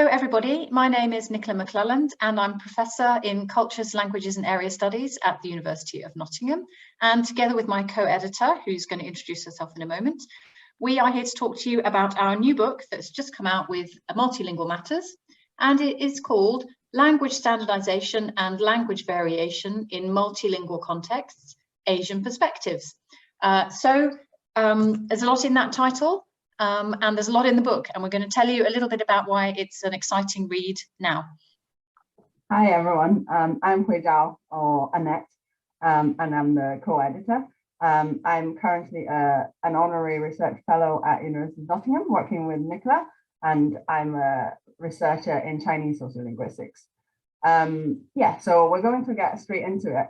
everybody, my name is Nicola McLelland and I'm Professor in Cultures, Languages and Area Studies at the University of Nottingham. And together with my co-editor, who's going to introduce herself in a moment, we are here to talk to you about our new book that's just come out with Multilingual Matters, and it is called Language Standardization and Language Variation in Multilingual Contexts, Asian Perspectives. There's a lot in that title. And there's a lot in the book, and we're going to tell you a little bit about why it's an exciting read now. Hi everyone, I'm Zhao, or Annette, and I'm the co-editor. I'm currently an honorary research fellow at University of Nottingham, working with Nicola, and I'm a researcher in Chinese sociolinguistics. So we're going to get straight into it.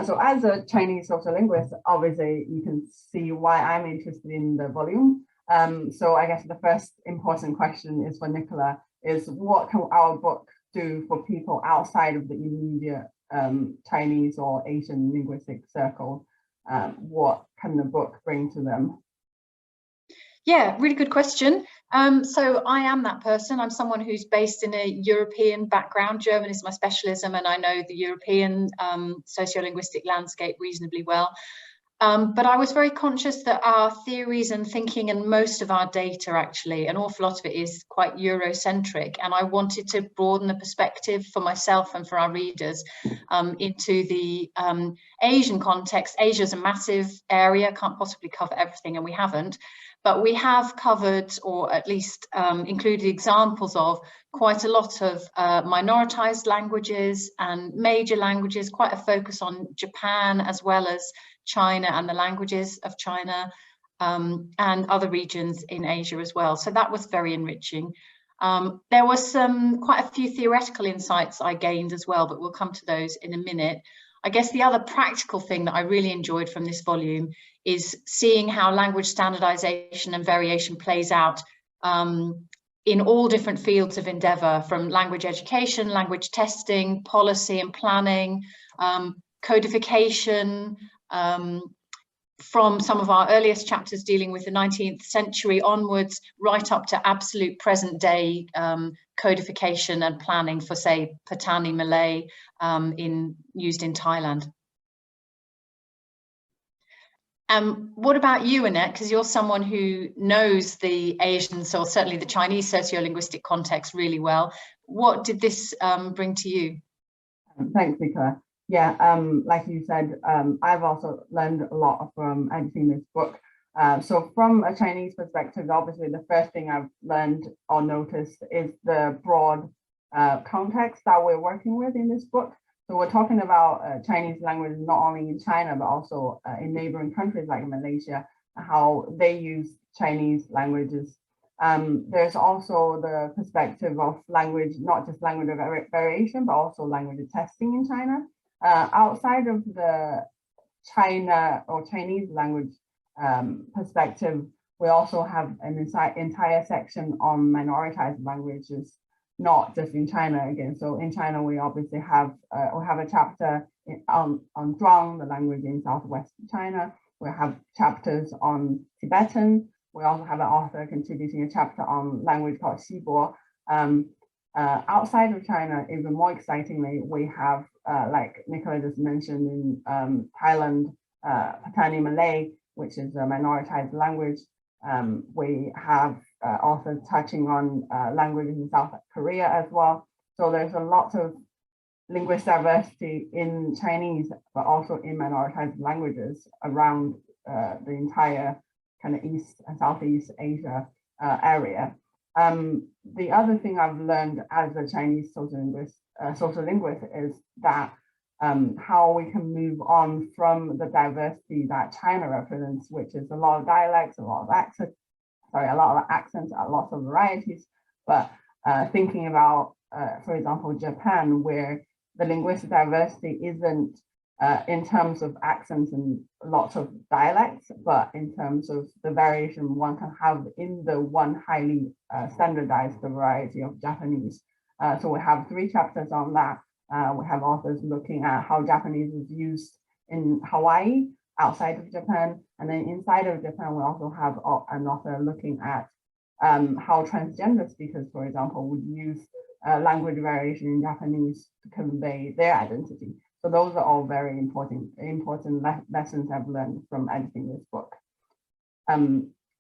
So as a Chinese sociolinguist, obviously you can see why I'm interested in the volume. So I guess the first important question is for Nicola, is what can our book do for people outside of the immediate Chinese or Asian linguistic circle? What can the book bring to them? Yeah, really good question. So I am that person. I'm someone who's based in a European background. German is my specialism, and I know the European sociolinguistic landscape reasonably well. But I was very conscious that our theories and thinking and most of our data, actually, an awful lot of it is quite Eurocentric. And I wanted to broaden the perspective for myself and for our readers into the Asian context. Asia is a massive area, can't possibly cover everything, and we haven't. But we have covered, or at least included examples of, quite a lot of minoritized languages and major languages, quite a focus on Japan as well as China and the languages of China, and other regions in Asia as well. So that was very enriching. There was quite a few theoretical insights I gained as well, but we'll come to those in a minute. I guess the other practical thing that I really enjoyed from this volume is seeing how language standardization and variation plays out in all different fields of endeavor, from language education, language testing, policy and planning, codification, from some of our earliest chapters dealing with the 19th century onwards, right up to absolute present day codification and planning for, say, Patani Malay used in Thailand. What about you, Annette? Because you're someone who knows the Asian, or certainly the Chinese sociolinguistic context really well. What did this bring to you? Thanks, Nicola. Yeah, like you said, I've also learned a lot from editing this book. So from a Chinese perspective, obviously the first thing I've learned or noticed is the broad context that we're working with in this book. So we're talking about Chinese language not only in China, but also in neighboring countries like Malaysia, how they use Chinese languages. There's also the perspective of language, not just language variation, but also language testing in China. Outside of the China or Chinese language perspective, we also have an entire section on minoritized languages, not just in China again. So in China, we obviously have a chapter on Zhuang, the language in southwest China. We have chapters on Tibetan. We also have an author contributing a chapter on language called Xibo. Outside of China, even more excitingly, we have, like Nicola just mentioned, in Thailand, Patani Malay, which is a minoritized language. We have authors touching on languages in South Korea as well. So there's a lot of linguistic diversity in Chinese, but also in minoritized languages around the entire kind of East and Southeast Asia area. The other thing I've learned as a Chinese sociolinguist is that how we can move on from the diversity that China represents, which is a lot of dialects, a lot of accents, lots of varieties. But thinking about, for example, Japan, where the linguistic diversity isn't in terms of accents and lots of dialects, but in terms of the variation one can have in the one highly standardized variety of Japanese. So we have 3 chapters on that. We have authors looking at how Japanese is used in Hawaii, outside of Japan, and then inside of Japan, we also have an author looking at how transgender speakers, for example, would use language variation in Japanese to convey their identity. So those are all very important lessons I've learned from editing this book.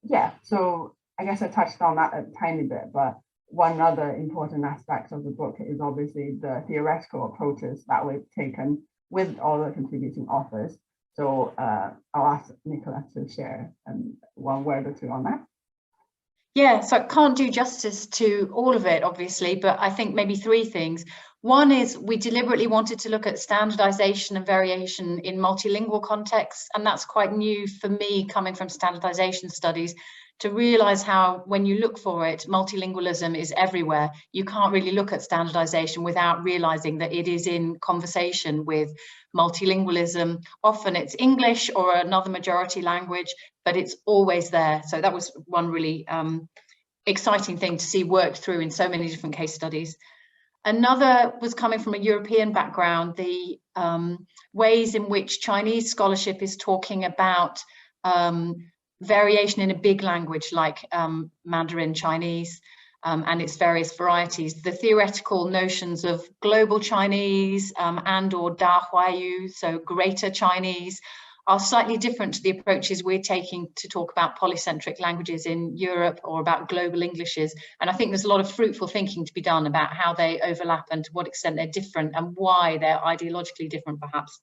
Yeah, so I guess I touched on that a tiny bit, but one other important aspect of the book is obviously the theoretical approaches that we've taken with all the contributing authors. So I'll ask Nicola to share one word or two on that. Yeah, so I can't do justice to all of it, obviously, but I think maybe three things. One is we deliberately wanted to look at standardization and variation in multilingual contexts, and that's quite new for me coming from standardization studies, to realize how when you look for it, multilingualism is everywhere. You can't really look at standardization without realizing that it is in conversation with multilingualism. Often it's English or another majority language, but it's always there. So that was one really exciting thing to see worked through in so many different case studies. Another was coming from a European background, the ways in which Chinese scholarship is talking about variation in a big language like Mandarin Chinese and its various varieties. The theoretical notions of global Chinese and or Dahuayu, so greater Chinese, are slightly different to the approaches we're taking to talk about polycentric languages in Europe or about global Englishes. And I think there's a lot of fruitful thinking to be done about how they overlap and to what extent they're different and why they're ideologically different, perhaps.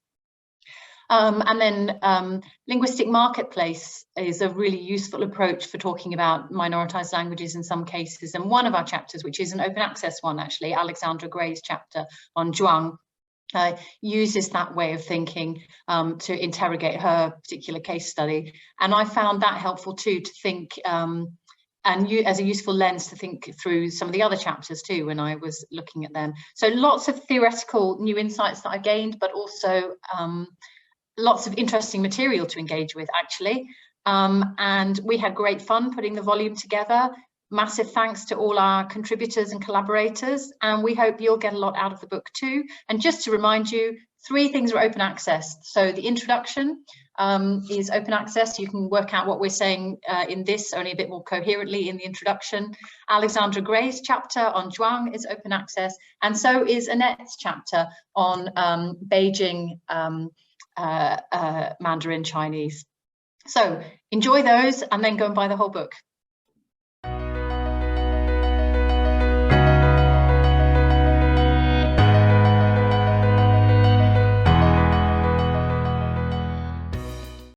And then linguistic marketplace is a really useful approach for talking about minoritized languages in some cases. And one of our chapters, which is an open access one, actually, Alexandra Gray's chapter on Zhuang, uses that way of thinking to interrogate her particular case study. And I found that helpful too, to think and as a useful lens to think through some of the other chapters too when I was looking at them. So lots of theoretical new insights that I gained, but also lots of interesting material to engage with, actually. And we had great fun putting the volume together. Massive thanks to all our contributors and collaborators, and we hope you'll get a lot out of the book too. And just to remind you, 3 things are open access. So the introduction is open access. You can work out what we're saying in this only a bit more coherently in the introduction. Alexandra Gray's chapter on Zhuang is open access, and so is Annette's chapter on Beijing Mandarin Chinese. So enjoy those and then go and buy the whole book.